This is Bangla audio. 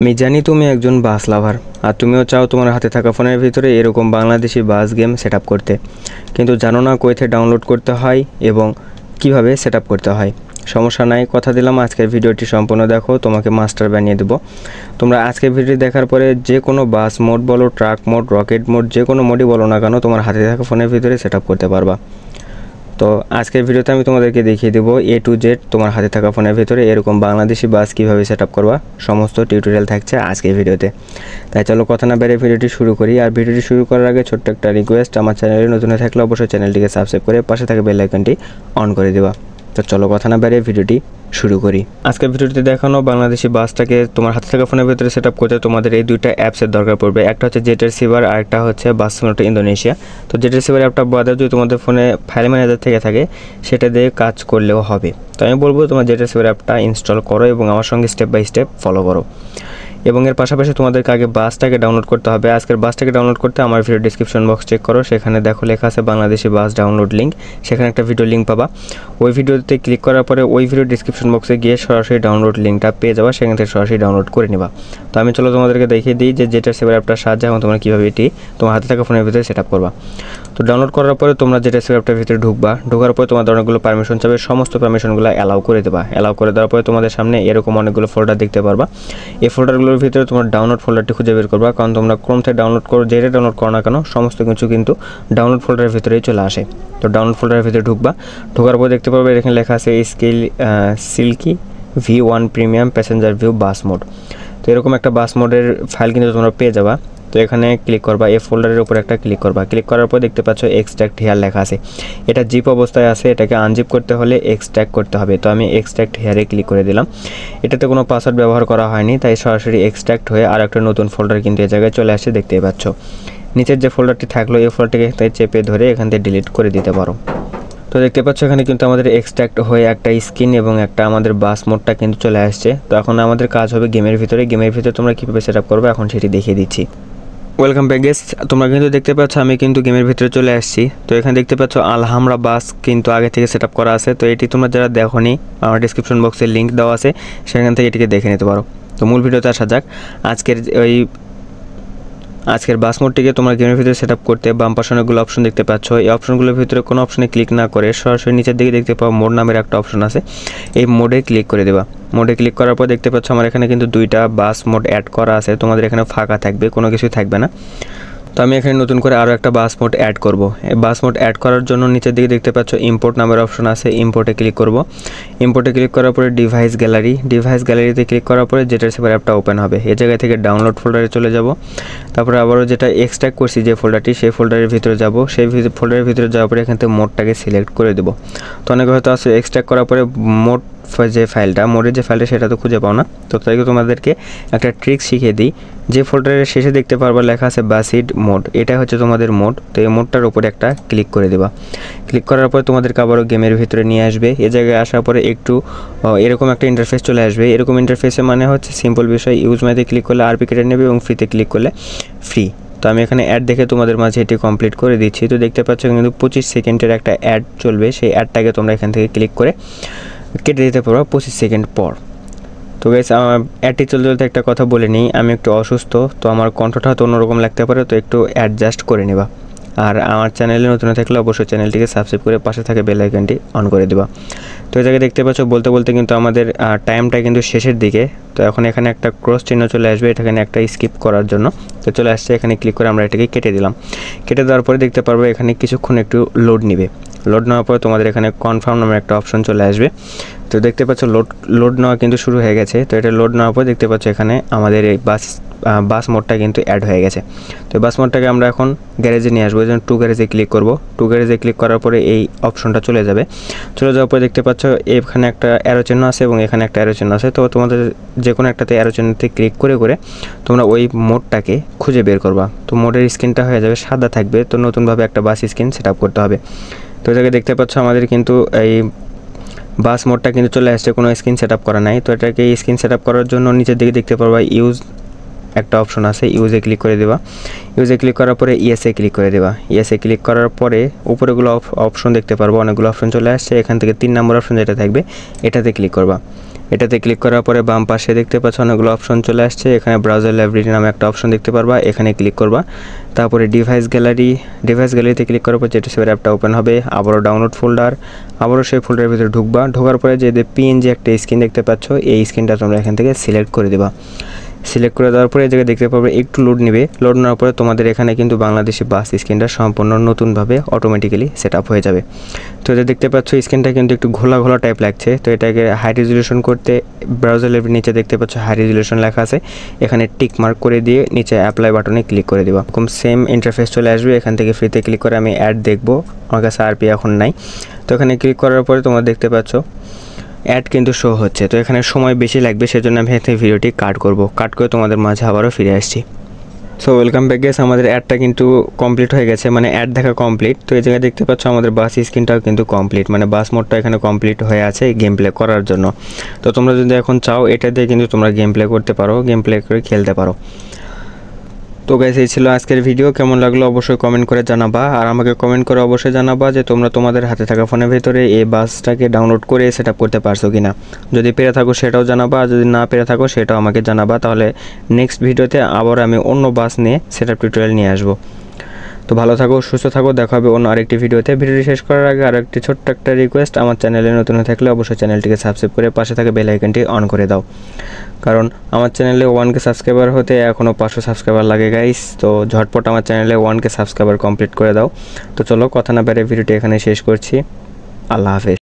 আমি জানি তুমি একজন বাস লাভার আর তুমিও চাও তোমার হাতে থাকা ফোনের ভিতরে এরকম বাংলাদেশি বাস গেম সেটআপ করতে, কিন্তু জানো না কোথা থেকে ডাউনলোড করতে হয় এবং কিভাবে সেটআপ করতে হয়। সমস্যা নাই, কথা দিলাম আজকের ভিডিওটি সম্পূর্ণ দেখো, তোমাকে মাস্টার বানিয়ে দেব। তোমরা আজকের ভিডিও দেখার পরে যে কোনো বাস মোড বলো, ট্রাক মোড, রকেট মোড, যে কোনো মোডই বলো না কেন তোমার হাতে থাকা ফোনের ভিতরে সেটআপ করতে পারবা। তো আজকের ভিডিওতে আমি তোমাদেরকে দেখিয়ে দেবো A to Z তোমার হাতে থাকা ফোনের ভিতরে এরকম বাংলাদেশি বাস কীভাবে সেটআপ করবা, সমস্ত টিউটোরিয়াল থাকছে আজকের ভিডিওতে। তাই চলো কথা না বেরিয়ে ভিডিওটি শুরু করি। আর ভিডিওটি শুরু করার আগে ছোট্ট একটা রিকোয়েস্ট, আমার চ্যানেলে নতুন হয়ে থাকলে অবশ্যই চ্যানেলটিকে সাবস্ক্রাইব করে পাশে থাকা বেল আইকনটি অন করে দেবা। তো চলো কথা না বেরিয়ে ভিডিওটি শুরু করি। আজকের ভিডিওতে দেখানো বাংলাদেশি বাসটাকে তোমার হাতে থাকা ফোনের ভিতরে সেটআপ করতে তোমাদের এই দুইটা অ্যাপসের দরকার পড়বে। একটা হচ্ছে জেট রিসিভার আর একটা হচ্ছে বাস সিমুলেটর ইন্দোনেশিয়া। তো জেট রিসিভার অ্যাপটা বাদে যদি তোমাদের ফোনে ফাইল ম্যানেজার থেকে থাকে সেটা দিয়ে কাজ করলেও হবে। তো আমি বলবো তোমার জেট রিসিভার অ্যাপটা ইনস্টল করো এবং আমার সঙ্গে স্টেপ বাই স্টেপ ফলো করো। এবং এর পাশাপাশি তোমাদেরকে আগে বাসটাকে ডাউনলোড করতে হবে। আজকের বাসটাকে ডাউনলোড করতে আমার ভিডিও ডিসক্রিপশন বক্স চেক করো, সেখানে দেখো লেখা আছে বাংলাদেশি বাস ডাউনলোড লিঙ্ক, সেখানে একটা ভিডিও লিঙ্ক পাবা। ওই ভিডিওতে ক্লিক করার পরে ওই ভিডিও ডিসক্রিপশন বক্সে গিয়ে সরাসরি ডাউনলোড লিঙ্কটা পেয়ে যাবা, সেখান থেকে সরাসরি ডাউনলোড করে নেবা। তো আমি চলো তোমাদেরকে দেখিয়ে দিই যে জেট রিসিভার অ্যাপটার সাহায্যে এবং তোমরা কীভাবে এটি তোমার হাতে থাকা ফোনের ভিতরে সেট আপ করবা। তো ডাউনলোড করার পরে তোমরা জেট রিসিভার অ্যাপটার ভিতরে ঢোকার পরে তোমাদের অনেকগুলো পারমিশন চাবে, সমস্ত পারমিশনগুলো অ্যালাউ করে দেবা। অ্যালাউ করে দেওয়ার পরে তোমাদের সামনে এরকম অনেকগুলো ফোল্ডার দেখতে পারবা। এই ফোল্ডারগুলোর ভিতরে তোমার ডাউনলোড ফোল্ডারটি খুঁজে বের করবা, কারণ তোমরা ক্রোম থেকে ডাউনলোড করো, যেটা ডাউনলোড করো না কেন সমস্ত কিছু কিন্তু ডাউনলোড ফোল্ডারের ভিতরেই চলে আসে। তো ডাউনলোড ফোল্ডারের ভিতরে ঢোকার পর দেখতে পারবে এখানে লেখা আছে silky V1 premium passenger view bus mode. তো এরকম একটা বাস মোডের ফাইল কিন্তু তোমরা পেয়ে যাবা। তো এখানে ক্লিক করবা, এই ফোল্ডারের উপর একটা ক্লিক করবা। ক্লিক করার পর দেখতে পাচ্ছ এক্সট্র্যাক্ট হেয়ার লেখা আছে। এটা জিপ অবস্থায় আছে, এটাকে আনজিপ করতে হলে এক্সট্র্যাক্ট করতে হবে। তো আমি এক্সট্র্যাক্ট হেয়ারে ক্লিক করে দিলাম। এটাতে কোনো পাসওয়ার্ড ব্যবহার করা হয়নি, তাই সরাসরি এক্সট্র্যাক্ট হয়ে আর একটা নতুন ফোল্ডার কিন্তু এই জায়গায় চলে আসছে, দেখতেই পাচ্ছ। নিচের যে ফোল্ডারটি থাকলো এই ফোল্ডারটিকে চেপে ধরে এখান থেকে ডিলিট করে দিতে পারো। তো দেখতে পাচ্ছ এখানে কিন্তু আমাদের এক্সট্র্যাক্ট হয়ে একটা স্ক্রিন এবং একটা আমাদের বাস মোডটা কিন্তু চলে আসছে। তো এখন আমাদের কাজ হবে গেমের ভিতরে তোমরা কীভাবে সেট আপ করবে এখন সেটি দেখিয়ে দিচ্ছি। ওয়েলকাম ব্যাক গাইস, তোমরা কিন্তু দেখতে পাচ্ছ আমি কিন্তু গেমের ভিতরে চলে আসছি। তো এখানে দেখতে পাচ্ছ আলহামরা বাস কিন্তু আগে থেকে সেট আপ করা আছে। তো এটি তোমরা যারা দেখোনি আমার ডিসক্রিপশন বক্সে লিঙ্ক দেওয়া আছে, সেখান থেকে এটিকে দেখে নিতে পারো। তো মূল ভিডিওতে আসা যাক। আজকের বাস মোডটিকে তোমরা গেমের ভিতরে সেট আপ করতে বাম পাশে অনেকগুলো অপশন দেখতে পাচ্ছ। এই অপশনগুলোর ভিতরে কোনো অপশনে ক্লিক না করে সরাসরি নিচের দিকে দেখতে পাও মোড নামের একটা অপশন আছে, এই মোডে ক্লিক করে দেবা। মোডে ক্লিক করার পর দেখতে পাচ্ছ আমার এখানে কিন্তু দুইটা বাস মোড অ্যাড করা আছে, তোমাদের এখানে ফাঁকা থাকবে, কোনো কিছুই থাকবে না। তো আমি এখানে নতুন করে আরও একটা বাস মোড অ্যাড করব। এই বাস মোড অ্যাড করার জন্য নিচের দিকে দেখতে পাচ্ছ ইম্পোর্ট নামের অপশন আছে, ইম্পোর্টে ক্লিক করব। ইম্পোর্টে ক্লিক করার পরে ডিভাইস গ্যালারিতে ক্লিক করার পরে জেট রিসিভার অ্যাপটা ওপেন হবে। এই জায়গা থেকে ডাউনলোড ফোল্ডারে চলে যাব। তারপরে আবারও যেটা এক্সট্র্যাক্ট করছি যে ফোল্ডারটি, সেই ফোল্ডারের ভিতরে যাব। সেই ফোল্ডারের ভিতরে যাওয়ার পরে এখান থেকে মোডটাকে সিলেক্ট করে দেবো। তো অনেকে হয়তো আছে এক্সট্র্যাক্ট করার পরে মোডের যে ফাইলটা সেটা তো খুঁজে পাও না। তো তাই তোমাদেরকে একটা ট্রিক শিখিয়ে দিই। যে ফোল্ডারের শেষে দেখতে পারবা লেখা আছে বাসিড মোড, এটা হচ্ছে তোমাদের মোড। তো এই মোডটার উপরে একটা ক্লিক করে দেবা। ক্লিক করার পর তোমাদেরকে আবারও গেমের ভিতরে নিয়ে আসবে। এই জায়গায় আসার পরে একটু এরকম একটা ইন্টারফেস চলে আসবে। এরকম ইন্টারফেসে মানে হচ্ছে সিম্পল বিষয়, ইউজ মাইতে ক্লিক করলে আরপি কেটে নেবে এবং ফ্রিতে ক্লিক করলে ফ্রি। তো আমি এখানে অ্যাড দেখে তোমাদের মাঝে এটি কমপ্লিট করে দিচ্ছি। তো দেখতে পাচ্ছ কিন্তু 25 সেকেন্ডের একটা অ্যাড চলবে, সেই অ্যাডটাকে তোমরা এখান থেকে ক্লিক করে কেটে দিতে পারো 25 সেকেন্ড পর। তো গাইস আমার অ্যাডটি চলতে একটা কথা বলে নিই, আমি একটু অসুস্থ, তো আমার কণ্ঠটা হয়তো অন্যরকম লাগতে পারে, তো একটু অ্যাডজাস্ট করে নেবা। আর আমার চ্যানেলে নতুন থাকলে অবশ্যই চ্যানেলটিকে সাবস্ক্রাইব করে পাশে থাকে বেল আইকনটি অন করে দেবা। তো এই জায়গায় দেখতে পাচ্ছ বলতে কিন্তু আমাদের টাইমটা কিন্তু শেষের দিকে। তো এখন এখানে একটা ক্রস চিহ্ন চলে আসবে, এখানে একটা স্কিপ করার জন্য। তো চলে আসছে, এখানে ক্লিক করে আমরা এটাকে কেটে দিলাম। কেটে দেওয়ার পরে দেখতে পারবো এখানে কিছুক্ষণ একটু লোড নেবে। লোড নেওয়ার পরে তোমাদের এখানে কনফার্ম নামের একটা অপশন চলে আসবে। তো দেখতে পাচ্ছ লোড নেওয়া কিন্তু শুরু হয়ে গেছে। তো এটা লোড নেওয়ার পর দেখতে পাচ্ছ এখানে আমাদের এই বাস মোডটা কিন্তু অ্যাড হয়ে গেছে। তো বাস মোডটাকে আমরা এখন গ্যারেজে নিয়ে আসবো, এই জন্য টু গ্যারেজে ক্লিক করব। টু গ্যারেজে ক্লিক করার পরে এই অপশনটা চলে যাওয়ার পরে দেখতে পাচ্ছ এখানে একটা অ্যারো চিহ্ন আছে এবং এখানে একটা অ্যারো চিহ্ন আছে। তো তোমাদের যে কোনো একটাতে অ্যারো চিহ্নতে ক্লিক করে তোমরা ওই মোডটাকে খুঁজে বের করবা। তো মোডের স্ক্রিনটা হয়ে যাবে সাদা থাকবে। তো নতুনভাবে একটা বাস স্ক্রিন সেট আপ করতে হবে। তো এটাকে দেখতে পাচ্ছ আমাদের কিন্তু এই বাস মোডটা কিন্তু চলে আসছে, কোনো স্ক্রিন সেট আপ করা নাই। তো এটাকে স্ক্রিন সেট আপ করার জন্য নিচের দিকে দেখতে পারবা ইউজ একটা অপশন আছে, ইউজে ক্লিক করে দেবা। ইউজে ক্লিক করার পরে ইয়েসে ক্লিক করে দেবা। ইয়েসে ক্লিক করার পরে উপরেগুলো অপশন দেখতে পারবো, অনেকগুলো অপশন চলে আসছে। এখান থেকে 3 নম্বর অপশন যেটা থাকবে এটাতে ক্লিক করবা। এটাতে ক্লিক করার পরে বাম পাশে দেখতে পাচ্ছ অনেকগুলো অপশন চলে আসছে। এখানে ব্রাউজার লাইব্রেরি নামে একটা অপশন দেখতে পারবা, এখানে ক্লিক করবা। তারপরে ডিভাইস গ্যালারিতে ক্লিক করার পর জেটো সেভের অ্যাপটা ওপেন হবে। আবারও ডাউনলোড ফোল্ডার, আবারও সেই ফোল্ডারের ভিতরে ঢুকবা। ঢোকার পরে যে পিএনজি একটা স্ক্রিন দেখতে পাচ্ছ, এই স্ক্রিনটা তোমরা এখান থেকে সিলেক্ট করে দেবা। সিলেক্ট করে দেওয়ার পরে এই জায়গায় দেখতে পাবে একটু লোড নেবে। লোড নেওয়ার পরে তোমাদের এখানে কিন্তু বাংলাদেশি বাস স্ক্রিনটা সম্পূর্ণ নতুনভাবে অটোমেটিক্যালি সেট আপ হয়ে যাবে। তো এটা দেখতে পাচ্ছ স্ক্রিনটা কিন্তু একটু ঘোলা ঘোলা টাইপ লাগছে। তো এটাকে হাই রেজুলেশন করতে ব্রাউজার লেভেল নিচে দেখতে পাচ্ছ হাই রেজুলেশন লেখা আছে, এখানে টিক মার্ক করে দিয়ে নিচে অ্যাপ্লাই বাটনে ক্লিক করে দেবা। এরকম সেম ইন্টারফেস চলে আসবে। এখান থেকে ফ্রিতে ক্লিক করে আমি অ্যাড দেখবো, আমার কাছে আরপি এখন নাই। তো এখানে ক্লিক করার পরে তোমরা দেখতে পাচ্ছ অ্যাড কিন্তু শো হচ্ছে। তো এখানে সময় বেশি লাগবে, সেজন্য আমি এখানে ভিডিওটি কাট করে তোমাদের মাঝে আবারও ফিরে আসছি। সো ওয়েলকাম ব্যাক গাইস, আমাদের অ্যাডটা কিন্তু কমপ্লিট হয়ে গেছে, মানে অ্যাড দেখা কমপ্লিট। তো এই জায়গায় দেখতে পাচ্ছ আমাদের বাস স্ক্রিনটাও কিন্তু কমপ্লিট, মানে বাস মোডটা এখানে কমপ্লিট হয়ে আছে গেম প্লে করার জন্য। তো তোমরা যদি এখন চাও এটা দিয়ে কিন্তু তোমরা গেম প্লে করতে পারো, গেম প্লে করে খেলতে পারো। তো গাইস এই ছিল আজকের ভিডিও, কেমন লাগলো অবশ্যই কমেন্ট করে জানাবা। আর আমাকে কমেন্ট করে অবশ্যই জানাবা যে তোমরা তোমাদের হাতে থাকা ফোনের ভিতরে এই বাসটাকে ডাউনলোড করে সেট আপ করতে পারছো কিনা। যদি পেরে থাকো সেটাও জানাবা, আর যদি না পেরে থাকো সেটাও আমাকে জানাবা। তাহলে নেক্সট ভিডিওতে আবার আমি অন্য বাস নিয়ে সেট আপ টিউটোরিয়াল নিয়ে আসবো। তো ভালো থাকো, সুস্থ থাকো, দেখা হবে অন্য আরেকটি ভিডিওতে। ভিডিওটি শেষ করার আগে আরও একটি ছোট্ট একটা রিকোয়েস্ট, আমার চ্যানেলে নতুন হয়ে থাকলে অবশ্যই চ্যানেলটিকে সাবস্ক্রাইব করে পাশে থাকা বেল আইকনটি অন করে দাও, কারণ আমার চ্যানেলে 1K সাবস্ক্রাইবার হতে এখনও 500 সাবস্ক্রাইবার লাগে গাইস। তো ঝটপট আমার চ্যানেলে 1K সাবস্ক্রাইবার কমপ্লিট করে দাও। তো চলো কথা না বেড়ে ভিডিওটি এখানে শেষ করছি। আল্লাহ হাফেজ।